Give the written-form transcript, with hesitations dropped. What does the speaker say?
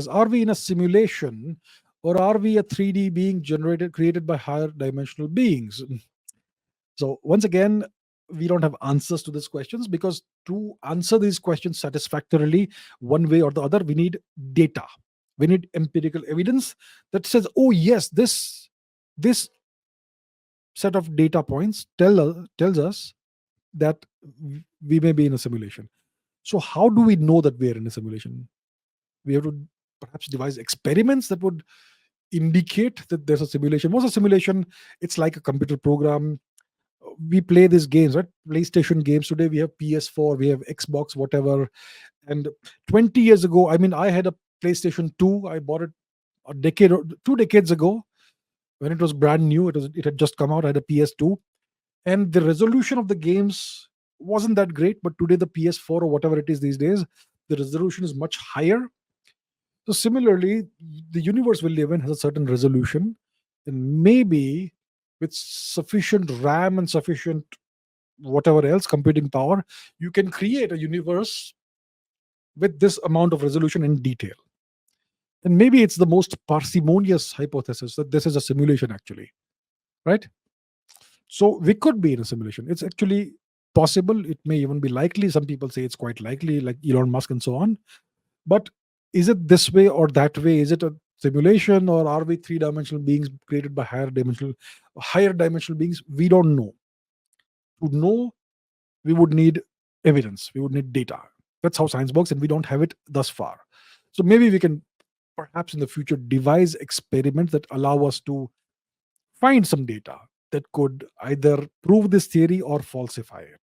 are we in a simulation, or are we a 3D being created by higher dimensional beings? So once again, we don't have answers to these questions, because to answer these questions satisfactorily, one way or the other, we need data. We need empirical evidence that says, oh yes, this set of data points tells us that we may be in a simulation. So how do we know that we are in a simulation? We have to perhaps devise experiments that would indicate that there's a simulation. What's a simulation? It's like a computer program. We play these games, right? PlayStation games. Today we have PS4, we have Xbox, whatever. And 20 years ago, I mean, I had a PlayStation 2. I bought it a decade or 2 decades ago when it was brand new. It had just come out. I had a PS2, and the resolution of the games wasn't that great. But today the PS4 or whatever it is these days, the resolution is much higher. So similarly, the universe we live in has a certain resolution, and maybe with sufficient RAM and sufficient whatever else computing power, you can create a universe with this amount of resolution in detail. And maybe it's the most parsimonious hypothesis that this is a simulation, actually, right? So we could be in a simulation. It's actually possible. It may even be likely. Some people say it's quite likely, like Elon Musk and so on. But is it this way or that way? Is it a simulation, or are we three-dimensional beings created by higher dimensional beings? We don't know. To know, we would need evidence. We would need data. That's how science works, and we don't have it thus far. So maybe we can perhaps in the future devise experiments that allow us to find some data that could either prove this theory or falsify it.